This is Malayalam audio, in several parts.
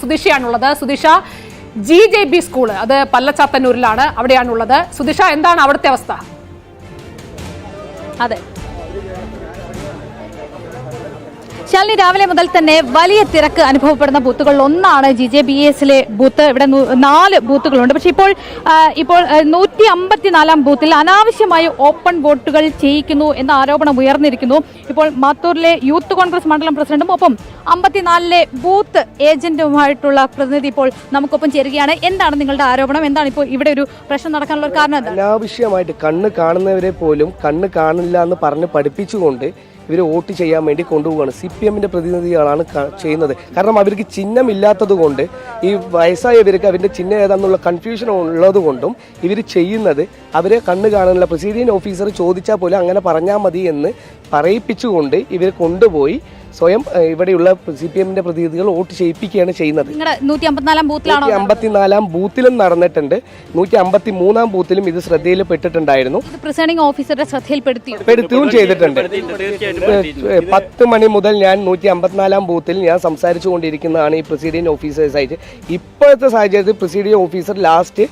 സുദിഷയാണുള്ളത്. സുദിഷ, GJB സ്കൂള് അത് പല്ലച്ചാത്തന്നൂരിലാണ്, അവിടെയാണുള്ളത്. സുദിഷ, എന്താണ് അവിടുത്തെ അവസ്ഥ? അതെ ശാലിനി, രാവിലെ മുതൽ തന്നെ വലിയ തിരക്ക് അനുഭവപ്പെടുന്ന ബൂത്തുകളിൽ ഒന്നാണ് GJBSലെ ബൂത്ത്. ഇവിടെ 4 ബൂത്തുകളുണ്ട്. പക്ഷേ ഇപ്പോൾ 154 ബൂത്തിൽ അനാവശ്യമായി ഓപ്പൺ വോട്ടുകൾ ചെയ്യിക്കുന്നു എന്ന ആരോപണം ഉയർന്നിരിക്കുന്നു. ഇപ്പോൾ മാത്തൂരിലെ യൂത്ത് കോൺഗ്രസ് മണ്ഡലം പ്രസിഡന്റും ഒപ്പം 54ലെ ബൂത്ത് ഏജന്റുമായിട്ടുള്ള പ്രതിനിധി ഇപ്പോൾ നമുക്കൊപ്പം ചേരുകയാണ്. എന്താണ് നിങ്ങളുടെ ആരോപണം? എന്താണ് ഇപ്പോൾ ഇവിടെ ഒരു പ്രശ്നം നടക്കാനുള്ള കാരണം? അനാവശ്യമായിട്ട് കണ്ണ് കാണുന്നവരെ പോലും കണ്ണ് കാണില്ല എന്ന് പറഞ്ഞ് പഠിപ്പിച്ചുകൊണ്ട് ഇവർ വോട്ട് ചെയ്യാൻ വേണ്ടി കൊണ്ടുപോവുകയാണ്. CPMന്റെ പ്രതിനിധികളാണ് ചെയ്യുന്നത്. കാരണം അവർക്ക് ചിഹ്നമില്ലാത്തത് കൊണ്ട്, ഈ വയസ്സായവർക്ക് അവരുടെ ചിഹ്നം ഏതാണെന്നുള്ള കൺഫ്യൂഷൻ ഉള്ളത് കൊണ്ടും ഇവർ ചെയ്യുന്നത് അവരെ കണ്ണ് കാണാനുള്ള പ്രിസൈഡിംഗ് ഓഫീസർ ചോദിച്ചാൽ പോലും അങ്ങനെ പറഞ്ഞാൽ മതി എന്ന് പറയിപ്പിച്ചുകൊണ്ട് ഇവർ കൊണ്ടുപോയി സ്വയം ഇവിടെയുള്ള CPMന്റെ പ്രതിനിധികൾ വോട്ട് ചെയ്യിപ്പിക്കുകയാണ് ചെയ്യുന്നത്. 154 ബൂത്തിലും നടന്നിട്ടുണ്ട്. 153 ബൂത്തിലും ഇത് ശ്രദ്ധയിൽപ്പെട്ടിട്ടുണ്ടായിരുന്നു. പ്രിസൈഡിംഗ് ഓഫീസറുടെ ശ്രദ്ധയിൽപ്പെടുത്തുകയും ചെയ്തിട്ടുണ്ട്. 10 മണി മുതൽ ഞാൻ 154 ബൂത്തിൽ ഞാൻ സംസാരിച്ചു കൊണ്ടിരിക്കുന്നതാണ് ഈ പ്രിസൈഡിംഗ് ഓഫീസേഴ്സായിട്ട്. ഇപ്പോഴത്തെ സാഹചര്യത്തിൽ പ്രിസൈഡിംഗ് ഓഫീസർ ലാസ്റ്റ്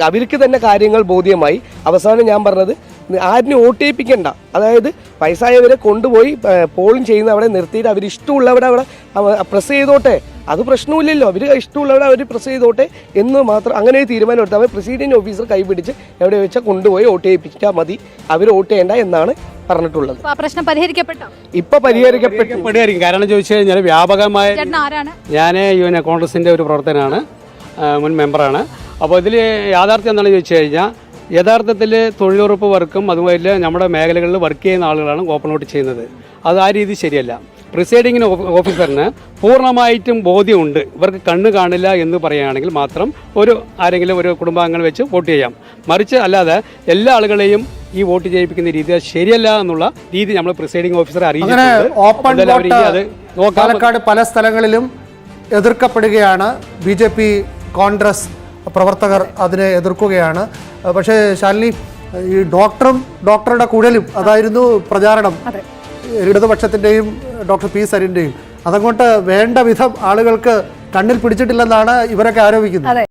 അവർക്ക് തന്നെ കാര്യങ്ങൾ ബോധ്യമായി. അവസാനം ഞാൻ പറഞ്ഞത് ആരിനും വോട്ട് ചെയ്യിപ്പിക്കണ്ട, അതായത് വയസ്സായവരെ കൊണ്ടുപോയി പോളിംഗ് ചെയ്യുന്ന അവിടെ നിർത്തിയിട്ട് അവർ ഇഷ്ടമുള്ളവിടെ അവിടെ പ്രസ് ചെയ്തോട്ടെ, അത് പ്രശ്നമില്ലല്ലോ, അവർ ഇഷ്ടമുള്ളവിടെ അവർ പ്രസ് ചെയ്തോട്ടെ എന്ന് മാത്രം അങ്ങനെ തീരുമാനം എടുത്താൽ പ്രിസൈഡിംഗ് ഓഫീസർ കൈപിടിച്ച് എവിടെ വെച്ചാൽ കൊണ്ടുപോയി വോട്ട് ചെയ്യിപ്പിച്ചാൽ മതി, അവർ വോട്ട് ചെയ്യേണ്ട എന്നാണ് പറഞ്ഞിട്ടുള്ളത്. പ്രശ്നം പരിഹരിക്കപ്പെട്ടു. ഇപ്പൊ പരിഹരിക്കപ്പെടും. കാരണം ചോദിച്ചു കഴിഞ്ഞാൽ വ്യാപകമായ ഞാൻ കോൺഗ്രസിന്റെ ഒരു പ്രവർത്തനമാണ്, മുൻ മെമ്പറാണ്. അപ്പോൾ ഇതിൽ യാഥാർത്ഥ്യം എന്താണെന്ന് ചോദിച്ചു കഴിഞ്ഞാൽ, യഥാർത്ഥത്തിൽ തൊഴിലുറപ്പ് വർക്കും അതുപോലെ നമ്മുടെ മേഖലകളിൽ വർക്ക് ചെയ്യുന്ന ആളുകളാണ് ഓപ്പൺ വോട്ട് ചെയ്യുന്നത്. അത് ആ രീതി ശരിയല്ല. പ്രിസൈഡിംഗ് ഓഫീസറിന് പൂർണ്ണമായിട്ടും ബോധ്യമുണ്ട് ഇവർക്ക് കണ്ണ് കാണില്ല എന്ന് പറയുകയാണെങ്കിൽ മാത്രം ആരെങ്കിലും ഒരു കുടുംബാംഗങ്ങൾ വെച്ച് വോട്ട് ചെയ്യാം. മറിച്ച് അല്ലാതെ എല്ലാ ആളുകളെയും ഈ വോട്ട് ചെയ്യിപ്പിക്കുന്ന രീതി ശരിയല്ല എന്നുള്ള രീതി നമ്മൾ പ്രിസൈഡിംഗ് ഓഫീസറെ അറിയിച്ചിട്ടുണ്ട്. പാലക്കാട് പല സ്ഥലങ്ങളിലും എതിർക്കപ്പെടുകയാണ്. BJP കോൺഗ്രസ് പ്രവർത്തകർ അതിനെ എതിർക്കുകയാണ്. പക്ഷേ ശാലിനി, ഈ ഡോക്ടറുടെ കുഴലും അതായിരുന്നു പ്രചാരണം ഇടതുപക്ഷത്തിൻ്റെയും ഡോക്ടർ P. സരിൻ്റെയും. അതങ്ങോട്ട് വേണ്ട വിധം ആളുകൾക്ക് കണ്ണിൽ പിടിച്ചിട്ടില്ലെന്നാണ് ഇവരൊക്കെ ആരോപിക്കുന്നത്.